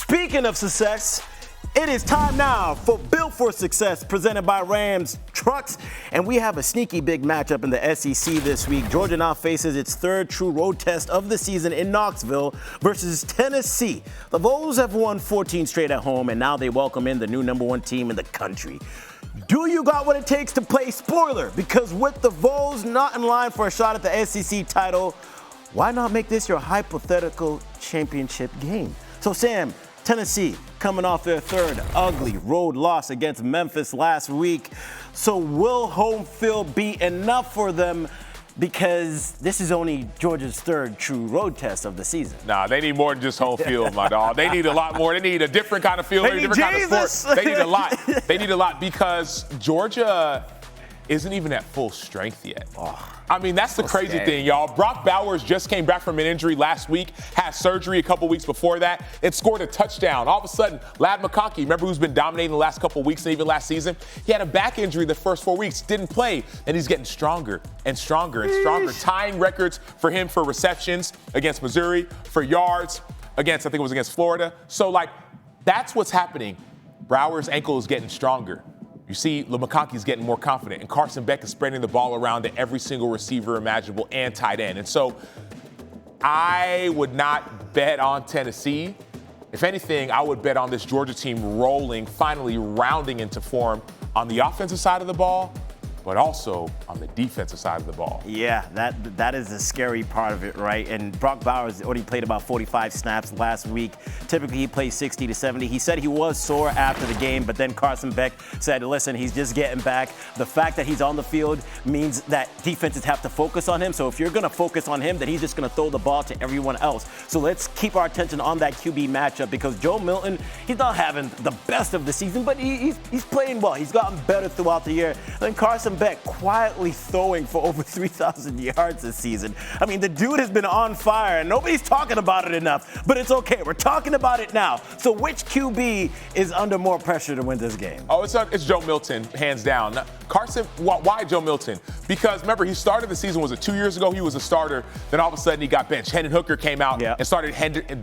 Speaking of success, it is time now for Built for Success, presented by Rams Trucks. And we have a sneaky big matchup in the SEC this week. Georgia now faces its third true road test of the season in Knoxville versus Tennessee. The Vols have won 14 straight at home, and now they welcome in the new #1 team in the country. Do you got what it takes to play spoiler? Because with the Vols not in line for a shot at the SEC title, why not make this your hypothetical championship game? So Sam, Tennessee coming off their third ugly road loss against Memphis last week. So will home field be enough for them? Because this is only Georgia's third true road test of the season. Nah, they need more than just home field, my dog. They need a lot more. They need a different kind of field. They need different Jesus. kind of sport. They need a lot. They need a lot because Georgia isn't even at full strength yet. I mean, that's the crazy thing, y'all. Brock Bowers just came back from an injury last week, had surgery a couple weeks before that, and scored a touchdown. All of a sudden, Ladd McConkey, remember who's been dominating the last couple weeks and even last season? He had a back injury the first 4 weeks, didn't play, and he's getting stronger and stronger and stronger, tying records for him for receptions against Missouri, for yards against, I think it was against Florida. So, that's what's happening. Bowers' ankle is getting stronger. You see, McConkey's getting more confident, and Carson Beck is spreading the ball around to every single receiver imaginable and tight end. And so I would not bet on Tennessee. If anything, I would bet on this Georgia team rolling, finally rounding into form on the offensive side of the ball, but also on the defensive side of the ball. Yeah, that is the scary part of it, right? And Brock Bowers only played about 45 snaps last week. Typically, he plays 60 to 70. He said he was sore after the game, but then Carson Beck said, listen, he's just getting back. The fact that he's on the field means that defenses have to focus on him. So if you're going to focus on him, then he's just going to throw the ball to everyone else. So let's keep our attention on that QB matchup because Joe Milton, he's not having the best of the season, but he's playing well. He's gotten better throughout the year. And Carson Beck quietly throwing for over 3,000 yards this season. I mean, the dude has been on fire, and nobody's talking about it enough. But it's okay. We're talking about it now. So which QB is under more pressure to win this game? Oh, it's Joe Milton, hands down. Now, Carson, why Joe Milton? Because remember, he started the season, was it 2 years ago? He was a starter. Then all of a sudden, he got benched. Hendon Hooker came out and started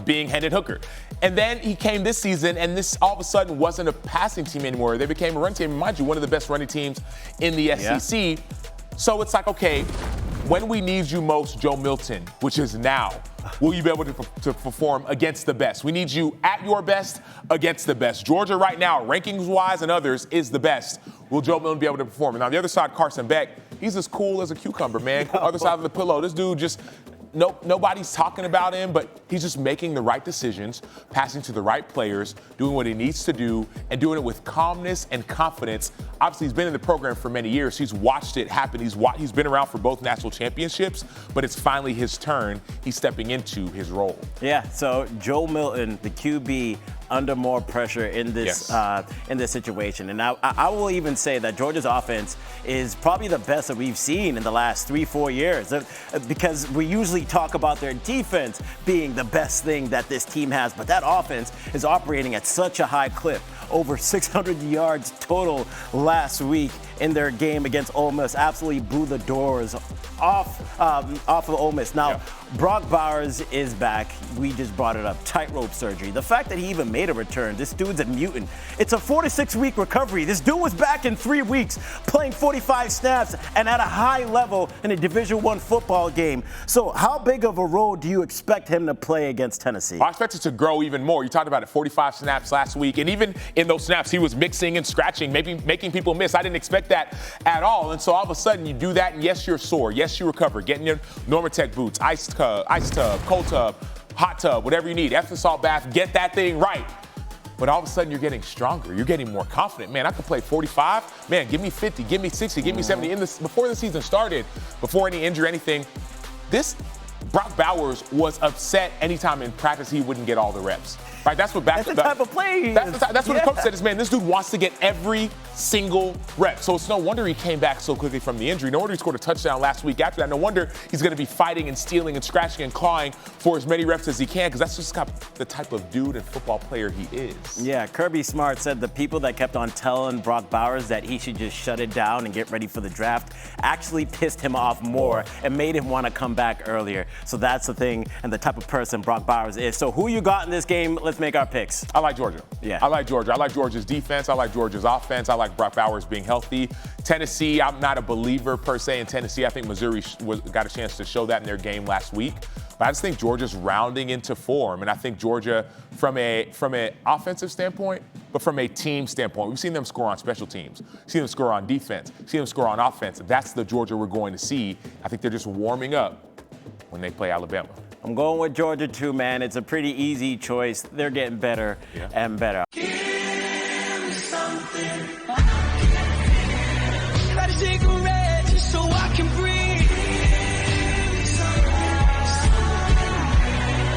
being Hendon Hooker. And then he came this season, and this all of a sudden wasn't a passing team anymore. They became a run team. Mind you, one of the best running teams in the SEC. So it's like, okay, when we need you most, Joe Milton, which is now, will you be able to perform against the best? We need you at your best against the best. Georgia right now, rankings-wise and others, is the best. Will Joe Milton be able to perform? And on the other side, Carson Beck, he's as cool as a cucumber, man. Other side of the pillow. This dude just... Nobody's talking about him, but he's just making the right decisions, passing to the right players, doing what he needs to do, and doing it with calmness and confidence. Obviously, he's been in the program for many years. He's watched it happen. He's been around for both national championships, but it's finally his turn. He's stepping into his role. Yeah, so Joe Milton, the QB, under more pressure in this situation. And I will even say that Georgia's offense is probably the best that we've seen in the last 3-4 years because we usually talk about their defense being the best thing that this team has, but that offense is operating at such a high clip. Over 600 yards total last week in their game against Ole Miss. Absolutely blew the doors off of Ole Miss. Now, Brock Bowers is back. We just brought it up. Tightrope surgery. The fact that he even made a return, this dude's a mutant. It's a 4 to 6 week recovery. This dude was back in 3 weeks, playing 45 snaps and at a high level in a Division I football game. So how big of a role do you expect him to play against Tennessee? I expect it to grow even more. You talked about it, 45 snaps last week, and even in those snaps, he was mixing and scratching, maybe making people miss. I didn't expect that at all. And so all of a sudden, you do that, and yes, you're sore. Yes, you recover. Getting your Normatec boots, ice tub, cold tub, hot tub, whatever you need. Epsom salt bath, get that thing right. But all of a sudden, you're getting stronger. You're getting more confident. Man, I could play 45. Man, give me 50, give me 60, give me 70. Before the season started, before any injury, anything, Brock Bowers was upset anytime in practice he wouldn't get all the reps. Right? That's what That's the type of play. That's what the coach said is, man, this dude wants to get every single rep. So it's no wonder he came back so quickly from the injury. No wonder he scored a touchdown last week after that. No wonder he's going to be fighting and stealing and scratching and clawing for as many reps as he can because that's just the type of dude and football player he is. Yeah, Kirby Smart said the people that kept on telling Brock Bowers that he should just shut it down and get ready for the draft actually pissed him off more and made him want to come back earlier. So that's the thing and the type of person Brock Bowers is. So who you got in this game? Let's let's make our picks. I like Georgia. Yeah. I like Georgia. I like Georgia's defense. I like Georgia's offense. I like Brock Bowers being healthy. Tennessee, I'm not a believer per se in Tennessee. I think Missouri got a chance to show that in their game last week. But I just think Georgia's rounding into form. And I think Georgia, from an offensive standpoint, but from a team standpoint, we've seen them score on special teams. We've seen them score on defense. We've seen them score on offense. That's the Georgia we're going to see. I think they're just warming up when they play Alabama. I'm going with Georgia too, man. It's a pretty easy choice. They're getting better and better. Give me something.